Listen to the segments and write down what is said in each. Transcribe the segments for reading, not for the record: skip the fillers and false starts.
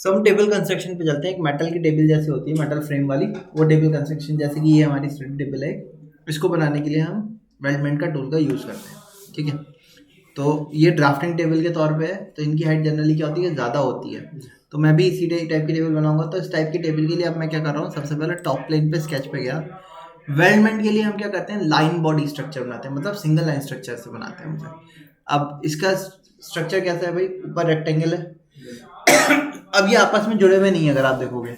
सब table construction पे चलते हैं। एक मेटल की टेबल जैसी होती है, मेटल फ्रेम वाली, वो टेबल कंस्ट्रक्शन जैसे कि ये हमारी स्टडी टेबल है। इसको बनाने के लिए हम वेल्डमेंट का टूल का यूज़ करते हैं, ठीक है। तो ये ड्राफ्टिंग टेबल के तौर पे है, तो इनकी हाइट जनरली क्या होती है, ज़्यादा होती है। तो मैं भी इसी टाइप की टेबल बनाऊंगा। तो इस टाइप की टेबल के लिए अब मैं क्या कर रहा हूँ, सबसे पहले टॉप प्लेन पे स्केच पे गया। वेल्डमेंट के लिए हम क्या करते हैं, लाइन बॉडी स्ट्रक्चर बनाते हैं, मतलब सिंगल लाइन स्ट्रक्चर से बनाते हैं मुझे। अब इसका स्ट्रक्चर कैसा है भाई, ऊपर रेक्टेंगल है। अब ये आपस में जुड़े हुए नहीं है, अगर आप देखोगे।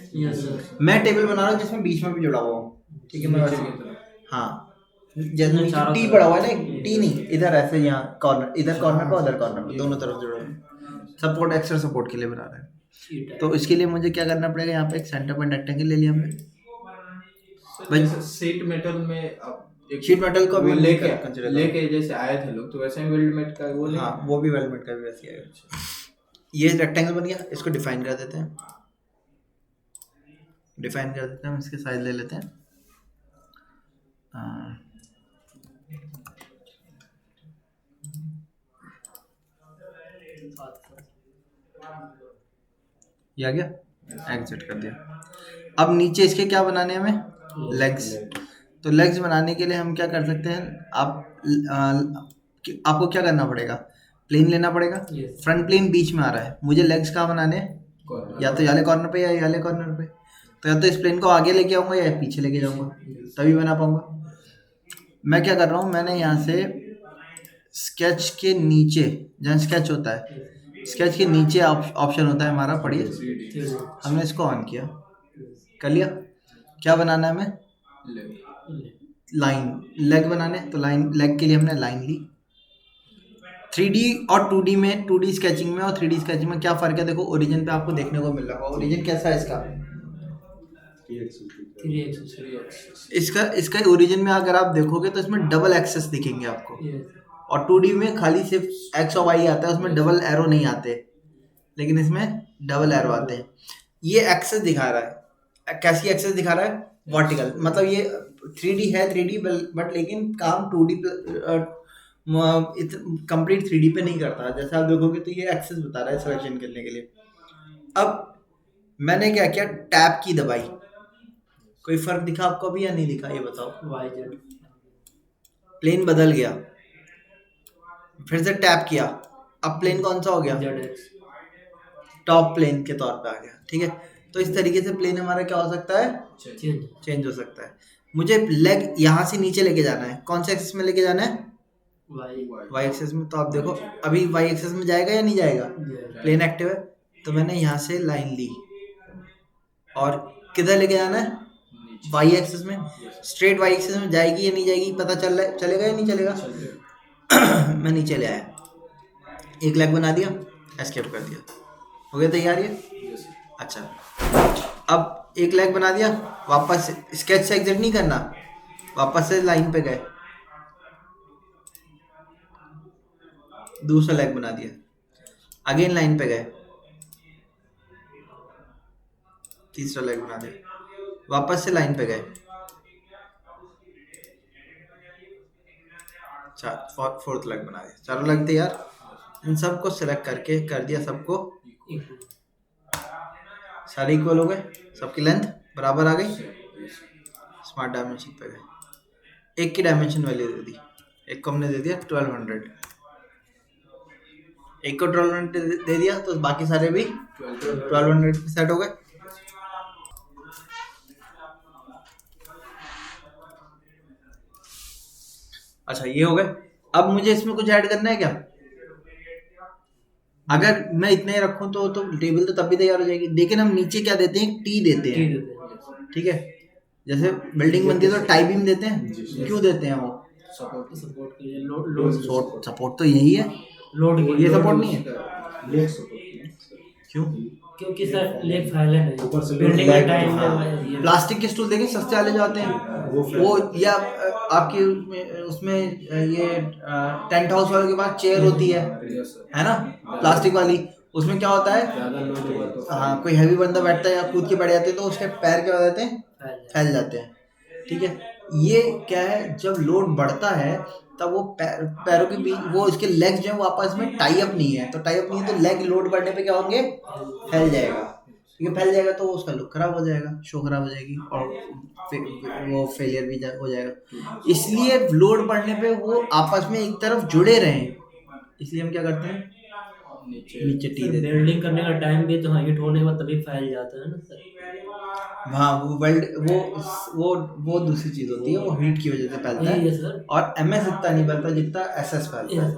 मैं टेबल बना रहा हूँ जिसमें बीच में भी जुड़ा हुआ हूँ, ठीक है। मैं हाँ, जैसे टी पड़ा हुआ है ना, टी नहीं, इधर ऐसे, यहाँ कॉर्नर, इधर कॉर्नर पे, उधर कॉर्नर पे, दोनों तरफ जुड़े हुए। सपोर्ट, एक्स्ट्रा सपोर्ट के लिए बना रहे हैं। तो इसके लिए मुझे क्या करना पड़ेगा, यहाँ पे एक सेंटर पॉइंट रेक्टेंगल ले लिया हमने। शीट मेटल में अब शीट मेटल को भी लेके जैसे आए थे लोग, तो वैसे ही वेल्डमेट का वो हाँ, वो भी वेल्डमेट का भी वैसे ही आएगा। ये रेक्टेंगल बन गया, इसको डिफाइन कर देते हैं। हम इसके साइज ले लेते हैं। ये आ गया, एग्जिट कर दिया। अब नीचे इसके क्या बनाने हैं हमें, लेग्स। तो लेग्स बनाने के लिए हम क्या कर सकते हैं, आपको क्या करना पड़ेगा, प्लेन लेना पड़ेगा। फ्रंट प्लेन बीच में आ रहा है, मुझे लेग्स कहाँ बनाने हैं, या तो वाले कॉर्नर पे या ये वाले कॉर्नर पे। तो या तो इस प्लेन को आगे लेके आऊँगा या पीछे लेके जाऊँगा, तभी बना पाऊँगा। मैं क्या कर रहा हूँ, मैंने यहाँ से स्केच के नीचे, जहाँ स्केच होता है, स्केच के नीचे ऑप्शन होता है हमारा, पढ़िए। हमने इसको ऑन किया, कर लिया। क्या बनाना है हमें, लाइन, लेग बनाने। तो लाइन, लेग के लिए हमने लाइन ली। 3D और 2D में, 2D स्केचिंग में और 3D स्केचिंग में क्या फ़र्क है, देखो ओरिजिन पे आपको देखने को मिल रहा होगा। ओरिजिन कैसा है इसका, इसका ओरिजिन में अगर आप देखोगे तो इसमें डबल एक्सेस दिखेंगे आपको। और 2D में खाली सिर्फ एक्स और वाई आता है, उसमें डबल एरो नहीं आते, लेकिन इसमें डबल एरो आते हैं। ये एक्सेस दिखा रहा है, कैसी एक्सेस दिखा रहा है, वर्टिकल। मतलब ये 3D है, 3D बट लेकिन काम 2D कंप्लीट 3D पे नहीं करता। जैसे आप देखोगे तो ये एक्सेस बता रहा है सिलेक्शन करने के लिए। अब मैंने क्या किया, टैब की दबाई। कोई फर्क दिखा आपको अभी या नहीं दिखा, ये बताओ। प्लेन बदल गया, फिर से टैप किया, अब प्लेन कौन सा हो गया, टॉप प्लेन के तौर पे आ गया, ठीक है। तो इस तरीके से प्लेन हमारा क्या हो सकता है, चेंज हो सकता है। मुझे लेग यहाँ से नीचे लेके जाना है, कौन से एक्सेस में लेके जाना है, वाई एक्सेस में। तो आप देखो अभी वाई एक्सेस में जाएगा या नहीं जाएगा, प्लेन एक्टिव है। तो मैंने यहाँ से लाइन ली और किधर लेके जाना है, वाई एक्सेस में। स्ट्रेट वाई एक्सेस में जाएगी या नहीं जाएगी, पता चल रहा है, चलेगा या नहीं चलेगा। मैं नीचे ले आया, एक लेग बना दिया, एस्केप कर दिया, हो गया तैयार ये। अच्छा, अब एक लेग बना दिया, वापस स्केच से एग्जिट नहीं करना, वापस से लाइन पे गए, दूसरा लेग बना दिया, अगेन लाइन पे गए, तीसरा लेग बना दिया, वापस से लाइन पे गए, फोर्थ लेग बना दिया। चारों लेग तैयार। इन सबको सिलेक्ट करके कर दिया, सबको सारे इक्वल हो गए, सबकी लेंथ बराबर आ गई। स्मार्ट डायमेंशन पे गए, एक की डायमेंशन वैल्यू दे दी, एक को हमने दे दिया 1200, एक को 1200 दे दिया, तो बाकी सारे भी 1200 पे सेट हो गए। अच्छा, ये हो गए। अब मुझे इसमें कुछ ऐड करना है क्या, अगर मैं इतने रखूं तो टेबल तो तब भी तैयार हो जाएगी। लेकिन हम नीचे क्या देते हैं, टी देते हैं, ठीक है। जैसे बिल्डिंग बनती है तो टाई बीम देते हैं, क्यों देते हैं वो, सपोर्ट के लिए। सपोर्ट तो यही है, लोड, ये सपोर्ट नहीं है, क्यों, क्योंकि सर लेग फाइलर है, ऊपर से बिल्डिंग का टाइम है। प्लास्टिक के स्टूल देखें सस्ते वाले जो आते हैं, वो या आपके उसमें ये टेंट हाउस वालों के पास चेयर होती है ना, प्लास्टिक वाली। उसमें क्या होता है, हाँ, कोई हैवी बंदा बैठता है या कूद के बैठ जाते हैं तो उसके पैर क्या हो जाते हैं, फैल जाते हैं, ठीक है। ये क्या है, जब लोड बढ़ता है तब वो पैरों के बीच, वो इसके लेग्स जो है वो आपस में टाई अप नहीं है, तो टाई अप नहीं है तो लेग लोड बढ़ने पे क्या होंगे, फैल जाएगा। क्योंकि फैल जाएगा तो उसका लुक खराब हो जाएगा, शो खराब हो जाएगी और वो फेलियर भी हो जाएगा। इसलिए लोड पड़ने पे वो आपस में एक तरफ जुड़े रहें, इसलिए हम क्या करते हैं, नीचे टी सर देते हैं। वेल्डिंग करने का टाइम भी तो हीट होने के बाद तभी फैल जाता है ना सर। हाँ वो वेल्ड वो दूसरी चीज होती है, वो हीट की वजह से फैलता यही है। है सर। और एमएस इतना नहीं फैलता जितना एसएस फैलता है।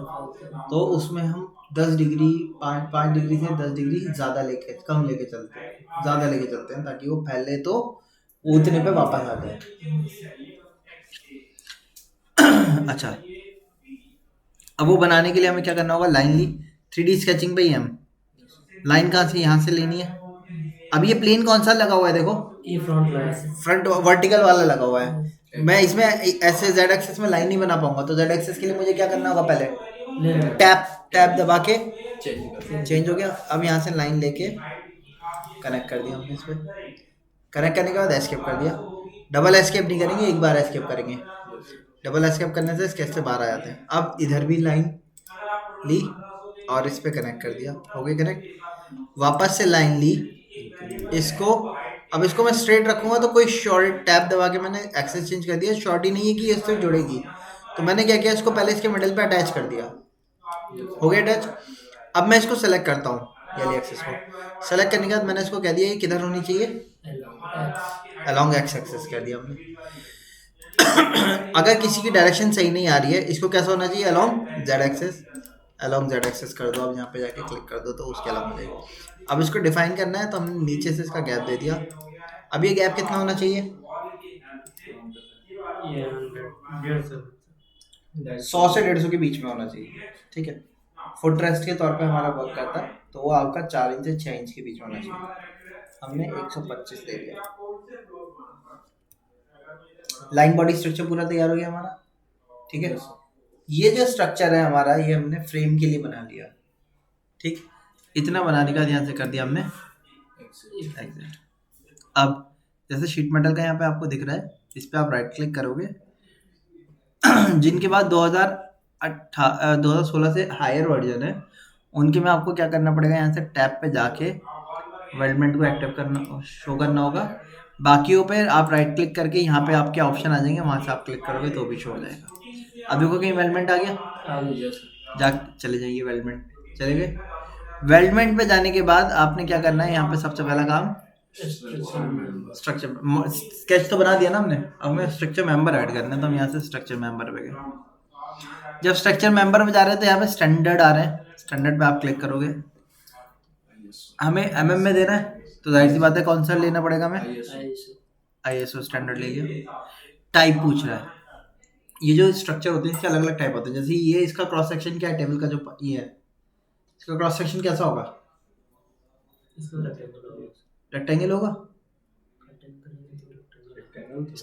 तो उसमें हम 10 डिग्री 5 डिग्री से 10 डिग्री ज़्यादा लेके कम लेके चलते हैं, ज़्यादा लेके चलते हैं ताकि वो फैले तो वो उतने पे वापस आ जाए। अच्छा, अब वो बनाने के लिए हमें क्या करना होगा, लाइन ली 3D स्केचिंग पे ही हम लाइन कहाँ से, यहाँ से लेनी है। अब ये प्लेन कौन सा लगा हुआ है, देखो ये फ्रंट वर्टिकल वाला लगा हुआ है। मैं इसमें ऐसे जेड एक्सिस में लाइन नहीं बना पाऊंगा, तो जेड एक्सिस के लिए मुझे क्या करना होगा, पहले टैप दबा के चेंज हो गया। अब यहाँ से लाइन लेके कनेक्ट कर दिया हमने इस पर। कनेक्ट करने के बाद एस्केप कर दिया। डबल एस्केप नहीं करेंगे, एक बार एस्केप करेंगे। डबल एस्केप करने से स्केच से बाहर आ जाते हैं। अब इधर भी लाइन ली और इस पे कनेक्ट कर दिया, हो गई कनेक्ट। वापस से लाइन ली इसको, अब इसको मैं स्ट्रेट रखूंगा तो कोई शॉर्ट टैप दबा के मैंने एक्सेस चेंज कर दिया। शॉर्ट ही नहीं है कि इससे जुड़ेगी, तो मैंने क्या किया, इसको पहले इसके मिडिल पे अटैच कर दिया, हो गया अटैच। अब मैं इसको सेलेक्ट करता हूँ, ये एक्सेस को सेलेक्ट करने के बाद मैंने इसको कह दिया ये किधर होनी चाहिए, अलोंग एक्स एक्सेस कर दिया हमने। अगर किसी की डायरेक्शन सही नहीं आ रही है, इसको कैसा होना चाहिए, along Z axis, along Z axis कर दो। अब यहाँ पे जाके क्लिक कर दो तो उसके अलावा हो जाएगा। अब इसको डिफाइन करना है तो हमने नीचे से इसका गैप दे दिया। अब ये गैप कितना होना चाहिए, 100 से 150 के बीच में होना चाहिए, ठीक है। फुट रेस्ट के तौर पे हमारा वर्क करता है, तो वो आपका 4 इंच से 6 इंच के बीच में होना चाहिए। हमने 125 ले लिया। लाइन बॉडी स्ट्रक्चर पूरा तैयार हो गया हमारा, ठीक है। ये जो स्ट्रक्चर है हमारा, ये हमने फ्रेम के लिए बना लिया, ठीक। इतना बनाने का ध्यान से कर दिया हमने। अब जैसे शीट मेटल का यहाँ पे आपको दिख रहा है, इस पे आप राइट क्लिक करोगे। जिनके पास 2016 से हायर वर्जन है, उनके में आपको क्या करना पड़ेगा, यहाँ से टैब पे जाके वेल्डमेंट को एक्टिव करना, शो करना होगा। बाकियों पे आप राइट क्लिक करके यहाँ पे आपके ऑप्शन आ जाएंगे, वहाँ से आप क्लिक करोगे तो भी शो हो जाएगा। अब देखो कहीं वेल्डमेंट आ गया, जा चले जाइए वेल्डमेंट, चले गए। वेल्डमेंट पे जाने के बाद आपने क्या करना है, यहाँ पे सबसे पहला काम स्ट्रक्चर स्केच तो बना दिया ना हमने, अब हमें स्ट्रक्चर मेंबर ऐड करना है, तो हम यहाँ से स्ट्रक्चर मेंबर पे गए। जब स्ट्रक्चर मेंबर में जा रहे हैं तो यहाँ पे स्टैंडर्ड आ रहे हैं, स्टैंडर्ड पे आप क्लिक करोगे। हमें एमएम में देना है तो जाहिर सी बात है कौन सा लेना पड़ेगा, हमें आईएसओ स्टैंडर्ड ले लिया। टाइप पूछ रहा है, ये जो स्ट्रक्चर होते हैं इसके अलग अलग टाइप होते हैं। जैसे ये इसका क्रॉस सेक्शन क्या है, टेबल का जो ये है, इसका क्रॉस सेक्शन कैसा होगा, रेक्टेंगल होगा।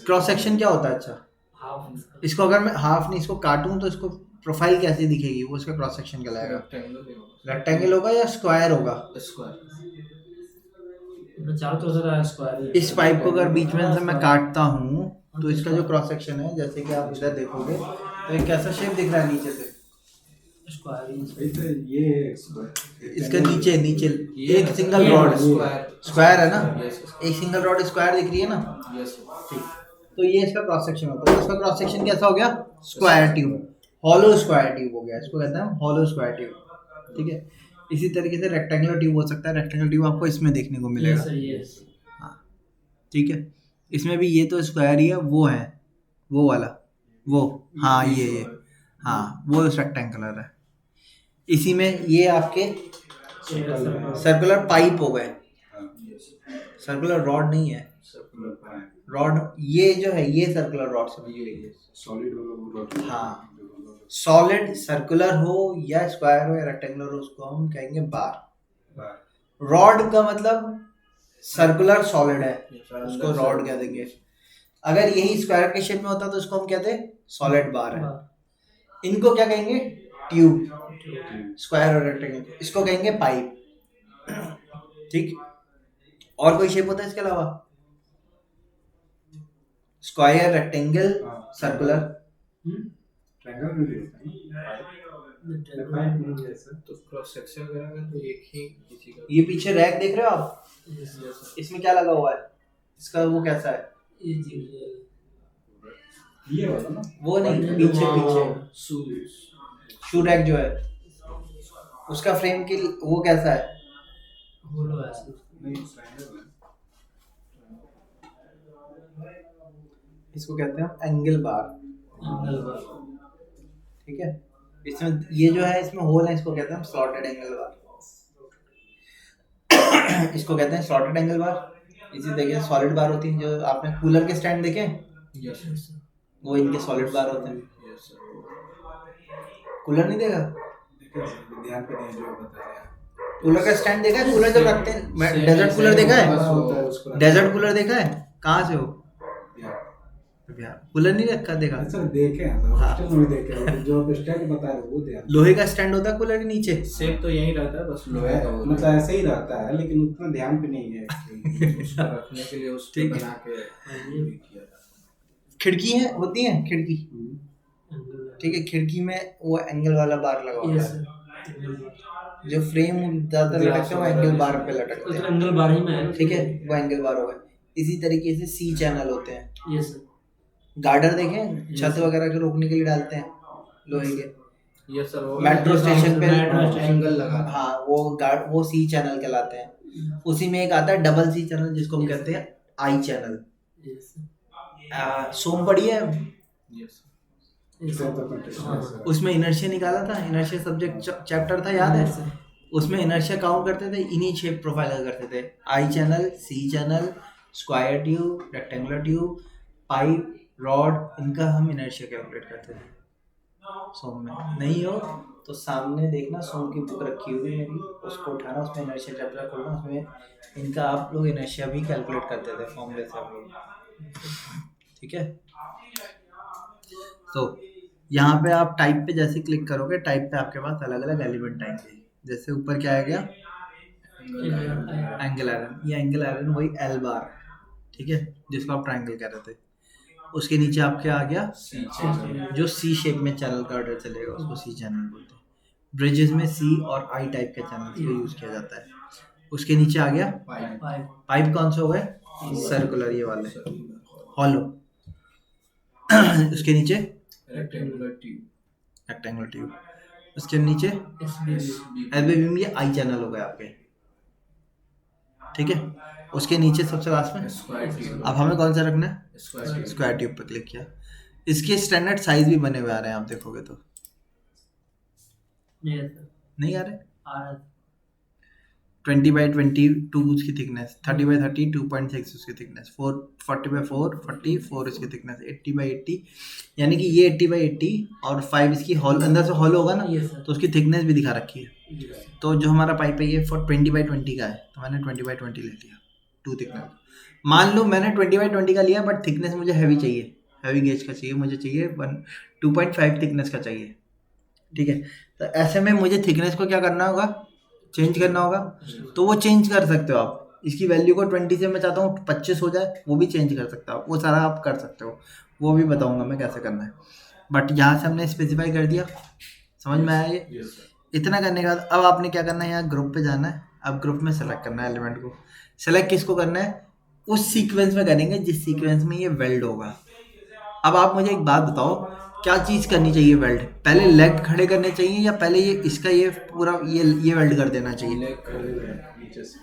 क्रॉस सेक्शन क्या होता है, अच्छा इसको अगर मैं हाफ नहीं इसको काटूं तो इसको प्रोफाइल कैसी दिखेगी, वो इसका क्रॉस सेक्शन कहलाएगा। रेक्टेंगल होगा या स्क्वायर होगा, इस पाइप को अगर बीच में से मैं काटता हूँ तो इसका जो क्रॉस सेक्शन है, जैसे कि आप इधर देखोगे तो एक कैसा शेप दिख रहा है नीचे से, ये इसका नीचे नीचे एक सिंगल रॉड स्क्वायर है ना, एक सिंगल रॉड स्क्वायर दिख रही है ना, ठीक। तो ये इसका क्रॉस सेक्शन होता है। इसका क्रॉस सेक्शन कैसा हो गया, square tube, hollow square tube हो गया, इसको कहते हैं हॉलो स्क्वायर ट्यूब, ठीक है। इसी तरीके से रेक्टेंगुलर ट्यूब हो सकता है, रेक्टेंगुलर ट्यूब आपको इसमें देखने को मिलेगा, हाँ ठीक है। इसमें भी ये तो स्क्वायर ही है, वो है वो वाला, वो हाँ ये हाँ वो रेक्टेंगुलर है। इसी में ये आपके सर्कुलर पाइप हो गए, सर्कुलर रॉड नहीं है, रॉड ये जो है ये सर्कुलर रॉड समझिए, सॉलिड, हाँ सॉलिड सर्कुलर हो या स्क्वायर हो या रेक्टेंगुलर हो, उसको हम कहेंगे बार। रॉड का मतलब सर्कुलर सॉलिड है, उसको रॉड कह देंगे। अगर यही स्क्वायर के शेप में होता तो उसको हम कहते हैं सॉलिड बार है। इनको क्या कहेंगे, ट्यूब, स्क्वायर और रेक्टेंगल, इसको कहेंगे पाइप, ठीक। और कोई शेप होता है इसके अलावा, स्क्वायर, रेक्टेंगल, सर्कुलर, तो क्रॉस सेक्शन करेंगे तो एक ही किसी का। ये पीछे रैक देख रहे हो आप, Yes, sir. इसमें क्या लगा हुआ है, इसका वो कैसा है, ये चीज ये वाला ना, वो नहीं, है। पीछे हाँ, पीछे शू रैक जो है उसका फ्रेम की वो कैसा है, होलो है सर। नहीं ट्रायंगल है। इसको कहते हैं एंगल बार, एंगल बार। ठीक है। इसमें ये जो है इसमें होल है, इसको कहते हैं स्लॉटेड एंगल बार। इसको कहते हैं स्लॉटेड एंगल बार। इसी देखिए सॉलिड बार होती है, जो आपने कूलर के स्टैंड देखे हैं, यस Yes, sir. वो इनके सॉलिड बार होते हैं। Yes sir. कूलर नहीं देखा, देखिए सर, ध्यान पे नहीं जो बता रहे हैं। कूलर का स्टैंड देखा है, कूलर जब रखते हैं, डेजर्ट कूलर देखा है, होता है उसको डेजर्ट कूलर देखा है, कहाँ से हो यार। बिहार, कूलर नहीं रखा देखा, अच्छा देखे हैं सर, हाँ। हॉस्टल में भी देखे हैं, जो आप स्टैंड बता रहे हो वो ध्यान। लोहे का स्टैंड होता है कूलर के नीचे, सेम तो यही रहता है, बस लोहे का होता मतलब ऐसे ही रहता है, लेकिन उतना ध्यान पे नहीं है actually। है। उसको रखने के लिए उसको ठीक है। बना के ये किया जाता है। खिड़की है होती है खिड़की, एंगल बार। ठीक है, खिड़की में वो एंगल वाला बार लगा होता Yes, है, sir. एंगल बार। जो फ्रेम ज्यादा लटकते हैं वो एंगल बार पे वो लटकते तो हैं, एंगल बार ही में है। ठीक है, वो एंगल बार हो गए। इसी तरीके से सी चैनल होते हैं, Yes, sir. गार्डर देखें छत वगैरह के रोकने के लिए डालते हैं लोहे के, यस सर। वो मेट्रो स्टेशन पे मेट्रो स्टेशन एंगल लगा था। हाँ वो सी चैनल कहलाते हैं। उसी में एक आता है डबल सी चैनल जिसको हम कहते हैं आई चैनल। Yes, sir. सोम पड़ी है, यस Yes, तो sir. हाँ, उसमें इनर्शिया निकाला था, इनर्शिया सब्जेक्ट चैप्टर था, याद Yes, है, sir. उसमें इनर्शिया काउंट करते थे, इन्हीं शेप प्रोफाइल करते थे, I channel, C channel, square tube, rectangular tube, pipe, rod, इनका हम इनर्शिया कैलकुलेट करते थे। सोम में नहीं हो तो सामने देखना, सोम की बुक रखी हुई मेरी, उसको उठाना, उसमें इनर्शिया चैप्टर खोलना, उसमें इनका आप लोग इनर्शिया भी कैलकुलेट करते थे फॉर्मूले से आप लोग, ठीक है। तो यहाँ पे आप टाइप पे जैसे क्लिक करोगे, टाइप पे आपके पास अलग अलग एलिमेंट आएंगे। जैसे ऊपर क्या आ गया, एंगल आयरन, ये एंगल आयरन वही एल बार, ठीक है, जिसको आप ट्रायंगल कह रहे थे। उसके नीचे आपके आ गया सी चैनल। जो सी शेप में चैनल का ऑर्डर चलेगा, उसको सी चैनल बोलते हैं। ब्रिजेस में सी और आई टाइप के चैनल को यूज किया जाता है। उसके नीचे आ गया पाइप। Five. पाइप, कौन से हो गए, सर्कुलर ये वाले, हॉलो। उसके नीचे रेक्टेंगुलर ट्यूब। रेक्टेंगुलर ट्यूब, उसके नीचे SB. एल्बे बीम, ये आई चैनल हो गए आपके, ठीक है। उसके नीचे सबसे लास्ट में स्क्वायर ट्यूब। अब हमें कौन सा रखना है, स्क्वायर ट्यूब। स्क्वायर ट्यूब पर क्लिक किया। इसके स्टैंडर्ड साइज भी बने हुए आ रहे हैं, आप देखोगे तो Yes, sir. नहीं आ रहे। R. 20x22 उसकी थिकनेस, 30x30 2.6 उसकी थिकनेस, 40x4 44 इसकी थिकनेस, 80x80 यानी कि ये 80x80 और 5 इसकी हॉल अंदर से हॉल होगा ना, Yes, sir. तो उसकी थिकनेस भी दिखा रखी है। Yes, sir. तो जो हमारा पाइप है ये 20x20 का है, तो मैंने 20x20 ले लिया, 2 थिकनेस। मान लो मैंने 20x20 का लिया, बट थिकनेस मुझे हैवी चाहिए, हैवी गेज का चाहिए, मुझे चाहिए 2.5 थिकनेस का चाहिए, ठीक है। तो ऐसे में मुझे थिकनेस को क्या करना होगा, चेंज करना होगा। तो वो चेंज कर सकते हो आप, इसकी वैल्यू को 20 से मैं चाहता हूँ 25 हो जाए, वो भी चेंज कर सकते हो आप, वो सारा आप कर सकते हो, वो भी बताऊंगा मैं कैसे करना है। बट यहाँ से हमने स्पेसिफाई कर दिया, समझ में आया ये। Yes sir. इतना करने के बाद अब आपने क्या करना है, यहाँ ग्रुप पे जाना है, अब ग्रुप में सेलेक्ट करना है एलिमेंट को। सेलेक्ट किसको करना है, उस सीक्वेंस में करेंगे जिस सीक्वेंस में ये वेल्ड होगा। अब आप मुझे एक बात बताओ, क्या चीज़ करनी चाहिए वेल्ड, पहले लेग खड़े करने चाहिए या पहले ये इसका ये पूरा ये वेल्ड कर देना चाहिए। लेग कर नीचे से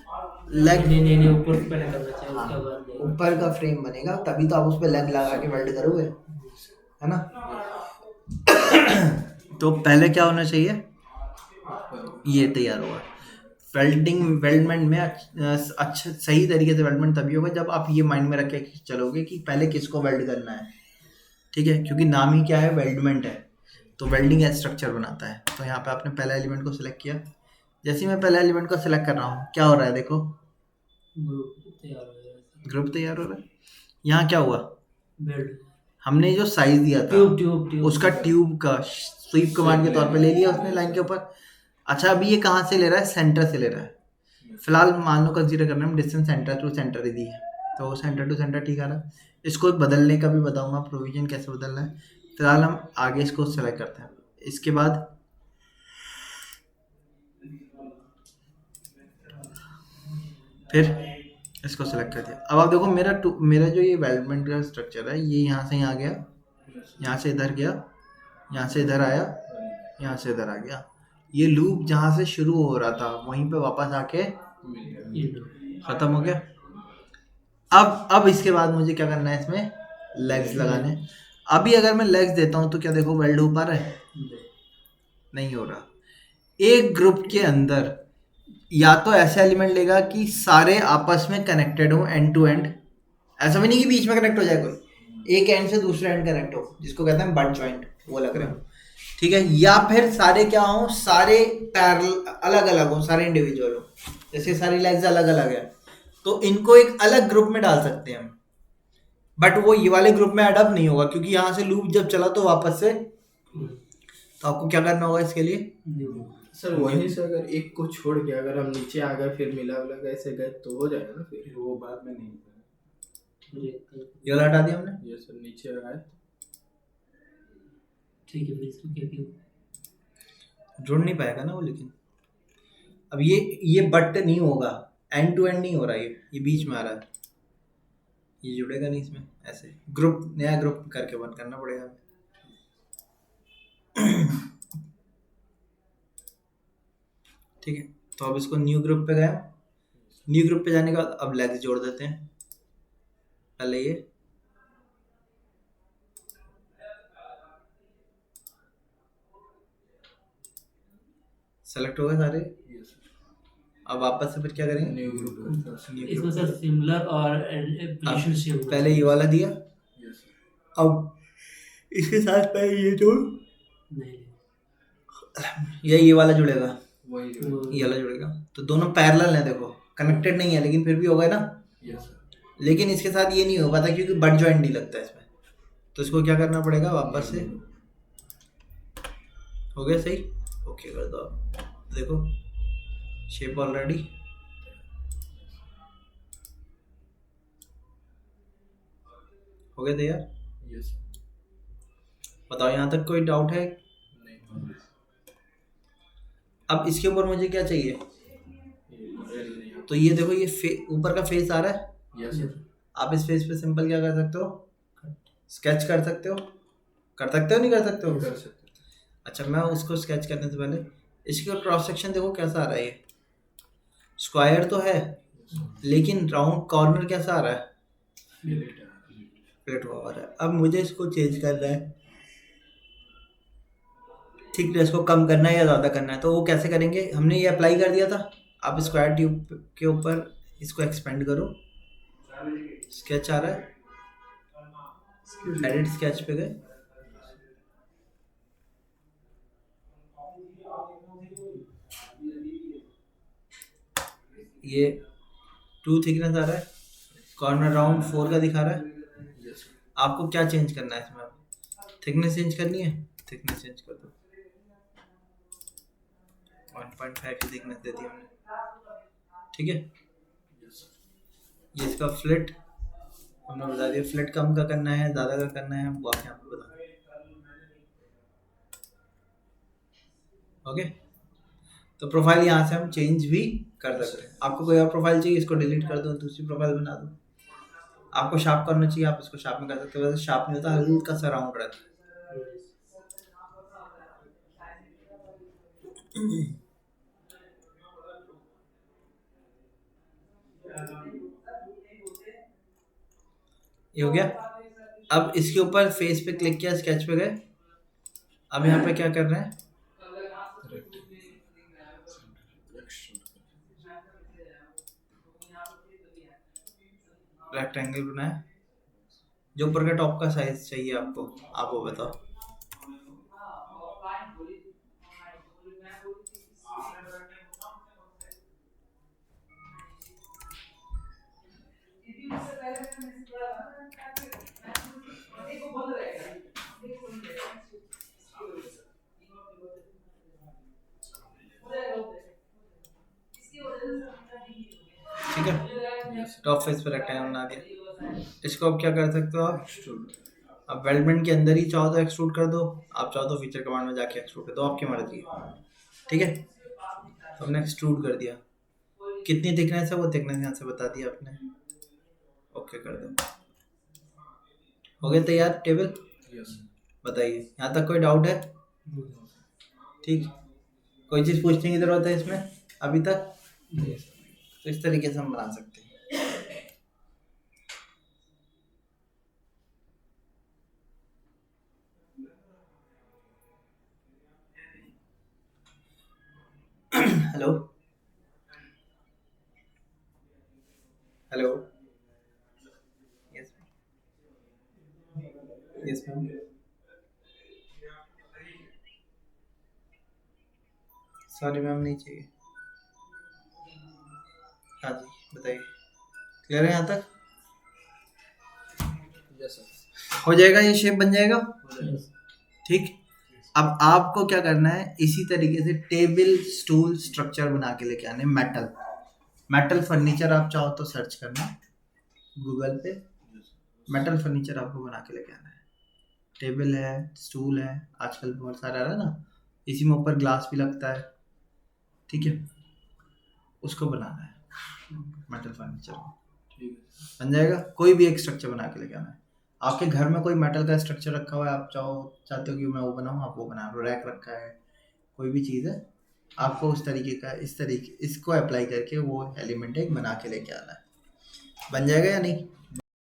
लेग नहीं ऊपर से पहले करना चाहिए, उसके बाद ऊपर का फ्रेम बनेगा, तभी तो आप उस पर लेग लगा के वेल्ड करोगे, है ना। तो पहले क्या होना चाहिए, ये तैयार होगा। वेल्डमेंट में अच्छा सही तरीके से वेल्डमेंट तभी होगा जब आप ये माइंड में रख के चलोगे कि पहले किसको वेल्ड करना है, ठीक है, क्योंकि नाम ही क्या है, वेल्डमेंट है, तो वेल्डिंग स्ट्रक्चर बनाता है। तो यहाँ पे आपने पहला एलिमेंट को सिलेक्ट किया, जैसे ही मैं पहला एलिमेंट को सिलेक्ट कर रहा हूँ क्या हो रहा है, देखो ग्रुप तैयार हो जाएगा। ग्रुप तैयार हो रहा है। यहाँ क्या हुआ, बेल्ट हमने जो साइज दिया था ट्यूब उसका ट्यूब का स्वीप कमांड के तौर पे ले लिया उसने लाइन के ऊपर। अच्छा अभी ये कहाँ से ले रहा है, सेंटर से ले रहा है। फिलहाल मान लो कंसीडर करना है डिस्टेंस सेंटर टू सेंटर ही दी है, तो सेंटर टू सेंटर ठीक आ रहा है। इसको बदलने का भी बताऊंगा, प्रोविजन कैसे बदलना है। फिलहाल हम आगे इसको सेलेक्ट करते हैं। इसके बाद फिर इसको सेलेक्ट कर दिया। अब आप देखो मेरा जो ये वेल्डमेंट का स्ट्रक्चर है ये यहाँ से यहाँ गया, यहाँ से इधर गया, यहाँ से इधर आया, यहाँ से इधर आ गया। ये लूप जहाँ से शुरू हो रहा था वहीं पे वापस आके खत्म हो गया। अब इसके बाद मुझे क्या करना है, इसमें लेग्स लगाने। अभी अगर मैं लेग्स देता हूँ तो क्या देखो वेल्ड हो पा रहा है? नहीं हो रहा। एक ग्रुप के अंदर या तो ऐसा एलिमेंट लेगा कि सारे आपस में कनेक्टेड हो एंड टू एंड, ऐसा भी नहीं कि बीच में कनेक्ट हो जाए कोई, एक एंड से दूसरे एंड कनेक्ट हो, जिसको कहते हैं बट जॉइंट, वो लग रहे हो, ठीक है। या फिर सारे क्या हो, सारे पैरेलल अलग अलग हो, सारे इंडिविजुअल हो, जैसे सारी लेग्स अलग अलग है तो इनको एक अलग ग्रुप में डाल सकते हैं हम, बट वो ये वाले ग्रुप में एडअप नहीं होगा क्योंकि यहाँ से लूप जब चला तो वापस से, तो आपको क्या करना होगा इसके लिए? सर वहीं से अगर एक को छोड़ के अगर हम नीचे आ गए फिर मिला ऐसे गए तो हो जाएगा ना फिर वो बाद में नहीं होगा। ये वाला हटा दिया हमने, ये सर नीचे आए ठीक है, फिर इसको क्या किया? जुड़ नहीं पाएगा ना वो। लेकिन अब ये बट नहीं होगा, एंड टू एंड नहीं हो रहा, ये बीच में आ रहा है, ये जुड़ेगा नहीं इसमें। ऐसे ग्रुप, नया ग्रुप करके बंद करना पड़ेगा। ठीक है, तो अब इसको न्यू ग्रुप पे गया। न्यू ग्रुप पे जाने के बाद अब लेग्स जोड़ देते हैं। पहले ये सेलेक्ट हो गए सारे। अब वापस से फिर क्या करेंगे? न्यू ग्रुप इसमें सर सिमिलर और पोजीशन सेम होगा। पहले ये वाला दिया, अब इसके साथ पहले ये जोड़, नहीं ये वाला जुड़ेगा, वही ये वाला जुड़ेगा, तो दोनों पैरेलल हैं। देखो कनेक्टेड नहीं है लेकिन फिर भी हो गए ना। लेकिन इसके साथ ये नहीं हो पाता क्योंकि बट जॉइंट नहीं लगता इसमें, तो इसको क्या करना पड़ेगा? वापस से हो गया सही, ओके कर दो। आप देखो शेप ऑलरेडी हो गया तैयार। बताओ यहाँ तक कोई डाउट है? अब इसके ऊपर मुझे क्या चाहिए? तो ये देखो ये ऊपर का फेस आ रहा है, आप इस फेस पे सिंपल क्या कर सकते हो? स्केच कर सकते हो, नहीं कर सकते हो? अच्छा, मैं उसको स्केच करने से पहले इसके क्रॉस सेक्शन देखो कैसा आ रहा है। ये स्क्वायर तो है लेकिन राउंड कॉर्नर कैसा आ रहा है? प्लेट हुआ आ रहा है। अब मुझे इसको चेंज करना है, थिकनेस को कम करना है या ज़्यादा करना है। तो वो कैसे करेंगे? हमने ये अप्लाई कर दिया था। आप स्क्वायर ट्यूब के ऊपर इसको एक्सपेंड करो, स्केच आ रहा है, एडिट स्केच पे गए, ये 2 थिकनेस आ रहा है, कॉर्नर राउंड 4 का दिखा रहा है। आपको क्या चेंज करना है इसमें? थिकनेस चेंज करनी है, थिकनेस चेंज कर दो, 1.5 की थिकनेस दे दी हमने, ठीक है। ये इसका फ्लिट हमने बता दिया, फ्लिट कम का करना है ज़्यादा का करना है वो आप यहाँ पे बता। ओके, तो प्रोफाइल यहाँ से हम चेंज भी कर सकते हैं। आपको कोई और प्रोफाइल चाहिए, इसको डिलीट कर दो, दूसरी प्रोफाइल बना दो। आपको शार्प करना चाहिए, आप इसको शार्प में कर सकते हो। वैसे शार्प नहीं होता, हल्का सा राउंड रहता है। ये हो गया। अब इसके ऊपर फेस पे क्लिक किया, स्केच पे गए। अब यहाँ पे क्या कर रहे हैं? रेक्टेंगल बनाया। जो ऊपर का टॉप का साइज चाहिए आपको, आप वो बताओ। ठीक है, टॉप फेस पे रेक्टेंगल बना दिया। इसको अब क्या कर सकते हो आप? अब वेल्डमेंट के अंदर ही चाहो तो एक्सट्रूड कर दो, आप चाहो तो फीचर कमांड में जाके एक्सट्रूड कर दो, आपकी मर्जी है, ठीक है। तो हमने एक्सट्रूड कर दिया। कितनी थिकनेस है वो थिकनेस यहाँ से बता दिया आपने, ओके कर दो। हो गया तैयार टेबल? यस बताइए यहाँ तक कोई डाउट है? ठीक, कोई चीज़ पूछने की ज़रूरत है इसमें अभी तक? तो इस तरीके से हम बना सकते हैं। Hello hello, yes yes ma'am, sorry ma'am नहीं चाहिए। हाँ जी बताइए, क्लियर है यहाँ तक? यस सर हो जाएगा, ये शेप बन जाएगा। Yes. ठीक, अब आपको क्या करना है, इसी तरीके से टेबल स्टूल स्ट्रक्चर बना के लेके आने। मेटल फर्नीचर आप चाहो तो सर्च करना गूगल पे, मेटल फर्नीचर आपको बना के लेके आना है। टेबल है, स्टूल है, आजकल बहुत सारा आ रहा है ना, इसी में ऊपर ग्लास भी लगता है, ठीक है, उसको बनाना है मेटल फर्नीचर में, ठीक है बन जाएगा। कोई भी एक स्ट्रक्चर बना के लेके आना है। आपके घर में कोई मेटल का स्ट्रक्चर रखा हुआ है, आप चाहते हो कि मैं वो बनाऊँ, आप वो बना लो। रैक रखा है, कोई भी चीज़ है, आपको उस तरीके का, इस तरीके इसको अप्लाई करके वो एलिमेंट एक बना के लेके आना है। बन जाएगा या नहीं?